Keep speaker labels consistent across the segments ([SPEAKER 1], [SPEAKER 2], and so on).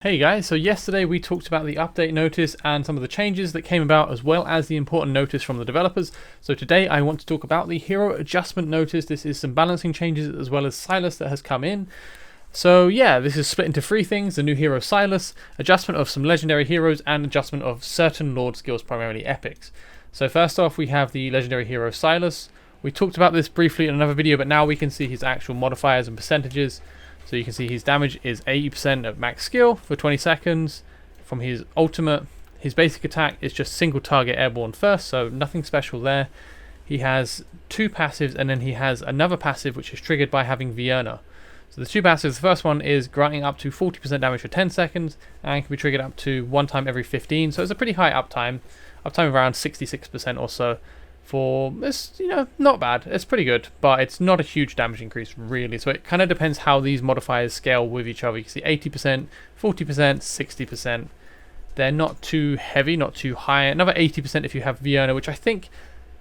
[SPEAKER 1] Hey guys, so yesterday we talked about the update notice and some of the changes that came about, as well as the important notice from the developers. So today I want to talk about the hero adjustment notice. This is some balancing changes as well as Silas that has come in. So yeah, this is split into three things: the new hero Silas, adjustment of some legendary heroes, and adjustment of certain lord skills, primarily epics. So first off, we have the legendary hero Silas. We talked about this briefly in another video, but now we can see his actual modifiers and percentages. So you can see his damage is 80% at max skill for 20 seconds. From his ultimate, his basic attack is just single target airborne first, so nothing special there. He has two passives, and then he has another passive which is triggered by having Vienna. So the two passives, the first one is granting up to 40% damage for 10 seconds, and can be triggered up to one time every 15. So it's a pretty high uptime of around 66% or so. For this, not bad. It's pretty good, but it's not a huge damage increase really. So it kind of depends how these modifiers scale with each other. You can see 80%, 40%, 60%. They're not too heavy, not too high. Another 80% if you have Vienna, which I think,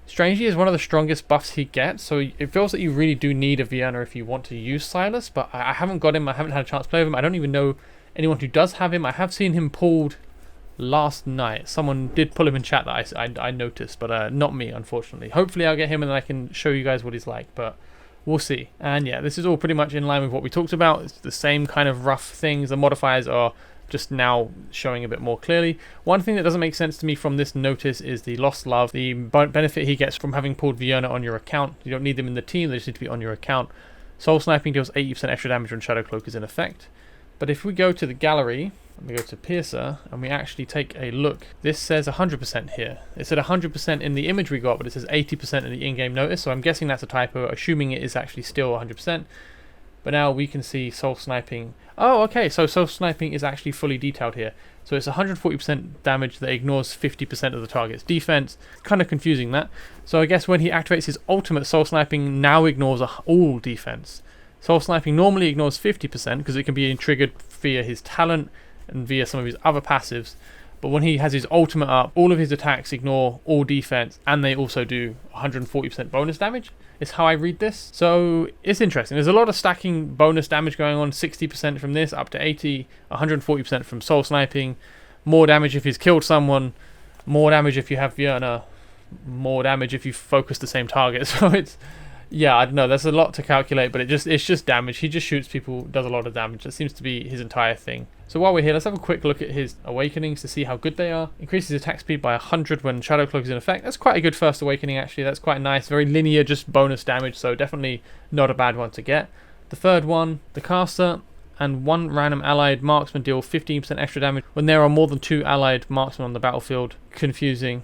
[SPEAKER 1] strangely, is one of the strongest buffs he gets. So it feels that you really do need a Vienna if you want to use Silas, but I haven't got him. I haven't had a chance to play with him. I don't even know anyone who does have him. I have seen him pulled last night. Someone did pull him in chat that I noticed, but not me, unfortunately. Hopefully I'll get him and then I can show you guys what he's like, but we'll see. And yeah, this is all pretty much in line with what we talked about. It's the same kind of rough things. The modifiers are just now showing a bit more clearly. One thing that doesn't make sense to me from this notice is the lost love, the benefit he gets from having pulled Vienna on your account. You don't need them in the team, they just need to be on your account. Soul sniping deals 80% extra damage when Shadow Cloak is in effect. But if we go to the gallery, we go to Piercer, and we actually take a look, this says 100% here. It said 100% in the image we got, but it says 80% in the in-game notice, so I'm guessing that's a typo, assuming it is actually still 100%. But now we can see soul sniping. Oh, okay, so soul sniping is actually fully detailed here. So it's 140% damage that ignores 50% of the target's defense. Kind of confusing that. So I guess when he activates his ultimate, soul sniping now ignores all defense. Soul sniping normally ignores 50% because it can be triggered via his talent and via some of his other passives, but when he has his ultimate up, all of his attacks ignore all defense, and they also do 140% bonus damage, is how I read this. So it's interesting. There's a lot of stacking bonus damage going on, 60% from this up to 80, 140% from soul sniping, more damage if he's killed someone, more damage if you have Vienna, more damage if you focus the same target. So it's, yeah, I don't know, there's a lot to calculate, but it's just damage. He just shoots people, does a lot of damage. That seems to be his entire thing. So while we're here, let's have a quick look at his awakenings to see how good they are. Increases attack speed by 100 when Shadow Cloak is in effect. That's quite a good first awakening, actually. That's quite nice. Very linear, just bonus damage, so definitely not a bad one to get. The third one, the caster and one random allied marksman deal 15% extra damage when there are more than two allied marksmen on the battlefield. Confusing.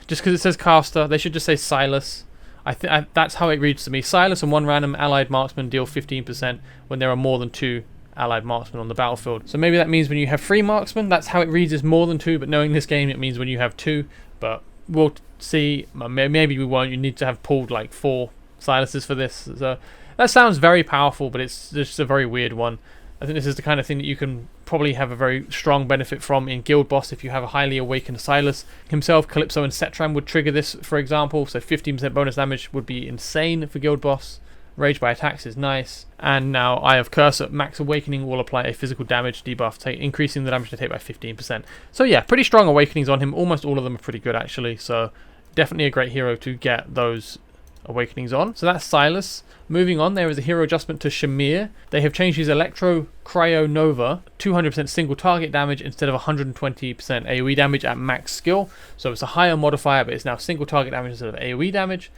[SPEAKER 1] Just because it says caster, they should just say Silas. That's how it reads to me. Silas and one random allied marksman deal 15% when there are more than two allied marksmen on the battlefield. So maybe that means when you have 3 marksmen, that's how it reads, is more than 2, but knowing this game it means when you have 2, but we'll see. Maybe we won't. You need to have pulled like 4 Silases for this. So that sounds very powerful, but it's just a very weird one. I think this is the kind of thing that you can probably have a very strong benefit from in Guild Boss if you have a highly awakened Silas. Himself, Calypso and Setram would trigger this, for example, so 15% bonus damage would be insane for Guild Boss. Rage by attacks is nice. And now Eye of Curse at max awakening will apply a physical damage debuff, increasing the damage to take by 15%. So yeah, pretty strong awakenings on him. Almost all of them are pretty good actually, so definitely a great hero to get those awakenings on. So that's Silas. Moving on, there is a hero adjustment to Shamir. They have changed his Electro Cryo Nova, 200% single target damage instead of 120% AoE damage at max skill. So it's a higher modifier, but it's now single target damage instead of AoE damage.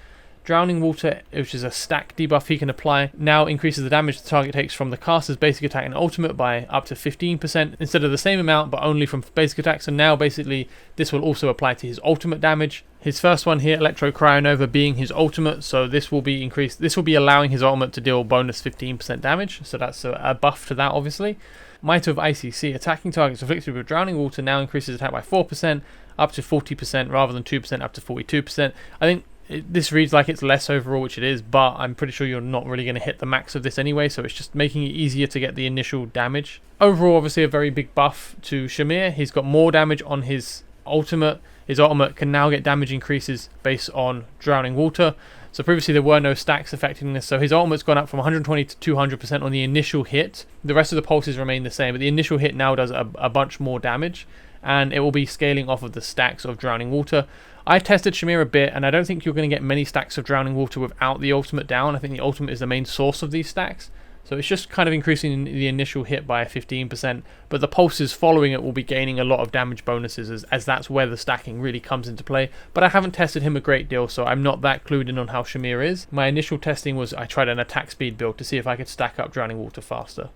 [SPEAKER 1] Drowning Water, which is a stack debuff he can apply, now increases the damage the target takes from the caster's basic attack and ultimate by up to 15% instead of the same amount, but only from basic attacks. So now basically this will also apply to his ultimate damage. His first one here, Electro Cryonova, being his ultimate, so this will be increased. This will be allowing his ultimate to deal bonus 15% damage, so that's a buff to that, obviously. Might of ICC, attacking targets afflicted with Drowning Water now increases attack by 4%, up to 40%, rather than 2%, up to 42%. I think this reads like it's less overall, which it is, but I'm pretty sure you're not really going to hit the max of this anyway, so it's just making it easier to get the initial damage. Overall, obviously a very big buff to Shamir. He's got more damage on his ultimate. His ultimate can now get damage increases based on Drowning Water. So previously there were no stacks affecting this, so his ultimate's gone up from 120 to 200% on the initial hit. The rest of the pulses remain the same, but the initial hit now does a bunch more damage, and it will be scaling off of the stacks of Drowning Water. I tested Shamir a bit, and I don't think you're going to get many stacks of Drowning Water without the ultimate down. I think the ultimate is the main source of these stacks. So it's just kind of increasing the initial hit by 15%, but the pulses following it will be gaining a lot of damage bonuses as that's where the stacking really comes into play. But I haven't tested him a great deal, so I'm not that clued in on how Shamir is. My initial testing was I tried an attack speed build to see if I could stack up Drowning Water faster.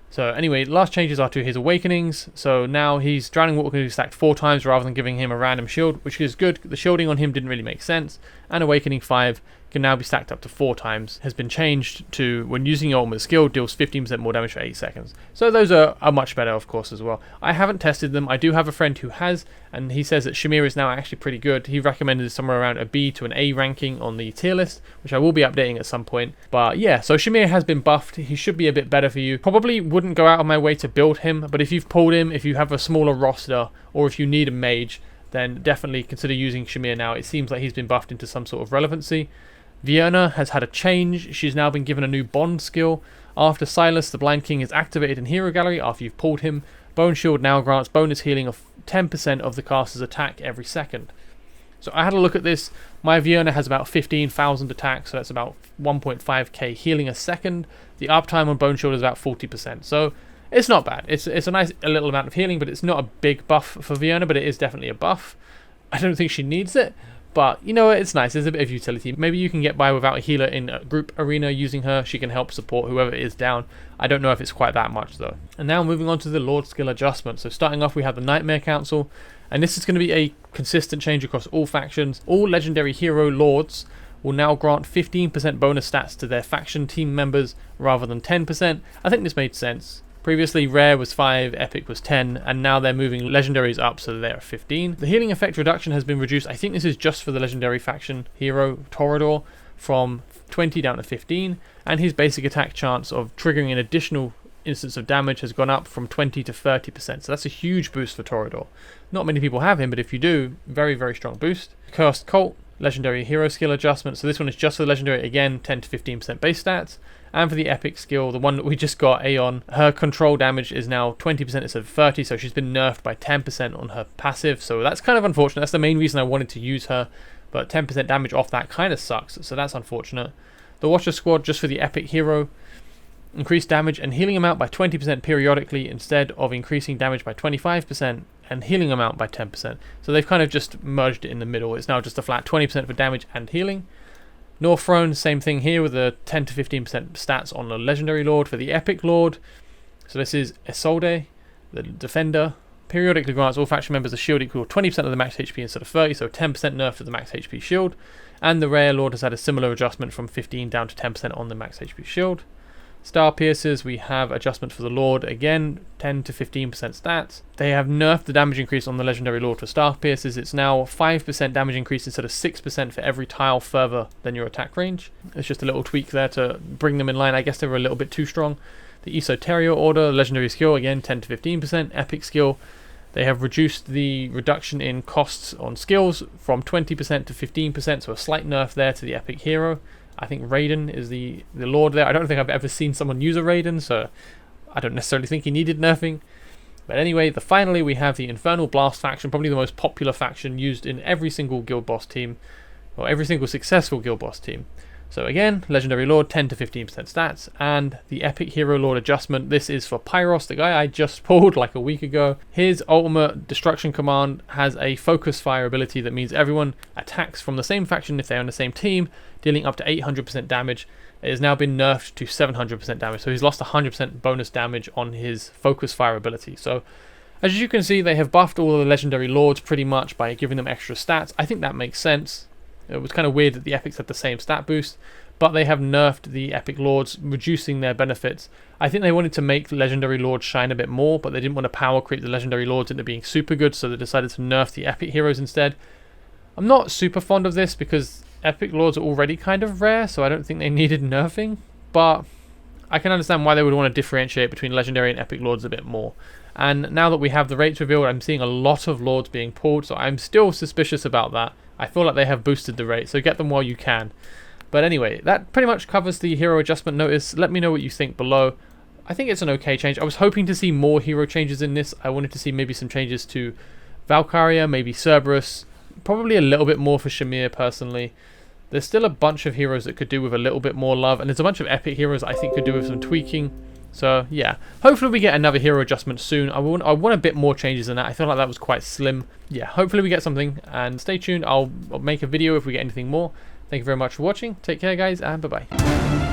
[SPEAKER 1] So anyway, last changes are to his awakenings. So now he's Drowning Water can be stacked 4 times rather than giving him a random shield, which is good. The shielding on him didn't really make sense. And Awakening 5 can now be stacked up to 4 times. Has been changed to when using your ultimate skill deals 15% more damage for 8 seconds. So those are much better, of course, as well. I haven't tested them. I do have a friend who has, and he says that Shamir is now actually pretty good. He recommended somewhere around a B to an A ranking on the tier list, which I will be updating at some point. But yeah, so Shamir has been buffed. He should be a bit better for you. Probably wouldn't go out of my way to build him, but if you've pulled him, if you have a smaller roster, or if you need a mage, then definitely consider using Shamir now. It seems like he's been buffed into some sort of relevancy. Vienna has had a change. She's now been given a new bond skill. After Silas, the Blind King is activated in Hero Gallery after you've pulled him. Bone Shield now grants bonus healing of 10% of the caster's attack every second. So I had a look at this. My Vienna has about 15,000 attacks, so that's about 1.5k healing a second. The uptime on Bone Shield is about 40%. So it's not bad. It's a nice little amount of healing, but it's not a big buff for Vienna, but it is definitely a buff. I don't think she needs it, but you know what, it's nice. There's a bit of utility. Maybe you can get by without a healer in a group arena using her. She can help support whoever is down. I don't know if it's quite that much though. And now moving on to the Lord skill adjustment. So starting off we have the Nightmare Council, and this is going to be a consistent change across all factions. All legendary hero lords will now grant 15% bonus stats to their faction team members rather than 10%. I think this made sense. Previously, Rare was 5, Epic was 10, and now they're moving Legendaries up so they're 15. The healing effect reduction has been reduced. I think this is just for the Legendary faction hero, Toreador, from 20 down to 15, and his basic attack chance of triggering an additional instance of damage has gone up from 20 to 30%, so that's a huge boost for Toreador. Not many people have him, but if you do, very, very strong boost. Cursed Cult, Legendary hero skill adjustment, so this one is just for the Legendary, again, 10 to 15% base stats. And for the epic skill, the one that we just got, Aeon, her control damage is now 20% instead of 30%, so she's been nerfed by 10% on her passive, so that's kind of unfortunate. That's the main reason I wanted to use her, but 10% damage off that kind of sucks, so that's unfortunate. The Watcher Squad, just for the epic hero, increased damage and healing amount by 20% periodically instead of increasing damage by 25% and healing amount by 10%. So they've kind of just merged it in the middle. It's now just a flat 20% for damage and healing. North Throne, same thing here with the 10 to 15% stats on the Legendary Lord for the Epic Lord. So this is Isolde, the Defender. Periodically grants all faction members a shield equal to 20% of the max HP instead of 30, so 10% nerf to the max HP shield. And the Rare Lord has had a similar adjustment from 15 down to 10% on the max HP shield. Star Piercers, we have adjustment for the Lord, again 10 to 15% stats. They have nerfed the damage increase on the Legendary Lord for Star Piercers. It's now 5% damage increase instead of 6% for every tile further than your attack range. It's just a little tweak there to bring them in line. I guess they were a little bit too strong. The Esoterio Order, Legendary skill, again 10 to 15%. Epic skill, they have reduced the reduction in costs on skills from 20% to 15%, so a slight nerf there to the Epic Hero. I think Raiden is the Lord there. I don't think I've ever seen someone use a Raiden, so I don't necessarily think he needed nerfing. But anyway, finally we have the Infernal Blast faction, probably the most popular faction used in every single Guild Boss team, or every single successful Guild Boss team. So again, Legendary Lord, 10 to 15% stats, and the Epic Hero Lord adjustment. This is for Pyros, the guy I just pulled like a week ago. His ultimate destruction command has a focus fire ability that means everyone attacks from the same faction if they're on the same team, dealing up to 800% damage. It has now been nerfed to 700% damage, so he's lost 100% bonus damage on his focus fire ability. So as you can see, they have buffed all of the Legendary Lords pretty much by giving them extra stats. I think that makes sense. It was kind of weird that the Epics had the same stat boost, but they have nerfed the Epic Lords, reducing their benefits. I think they wanted to make the Legendary Lords shine a bit more, but they didn't want to power creep the Legendary Lords into being super good, so they decided to nerf the Epic Heroes instead. I'm not super fond of this because Epic Lords are already kind of rare, so I don't think they needed nerfing, but I can understand why they would want to differentiate between Legendary and Epic Lords a bit more. And now that we have the rates revealed, I'm seeing a lot of Lords being pulled, so I'm still suspicious about that. I feel like they have boosted the rate, so get them while you can. But anyway, that pretty much covers the hero adjustment notice. Let me know what you think below. I think it's an okay change. I was hoping to see more hero changes in this. I wanted to see maybe some changes to Valkyria, maybe Cerberus, probably a little bit more for Shamir personally. There's still a bunch of heroes that could do with a little bit more love, and there's a bunch of epic heroes I think could do with some tweaking. So yeah, hopefully we get another hero adjustment soon. I want a bit more changes than that. I feel like that was quite slim. Yeah, hopefully we get something, and stay tuned. I'll make a video if we get anything more. Thank you very much for watching. Take care guys, and bye bye.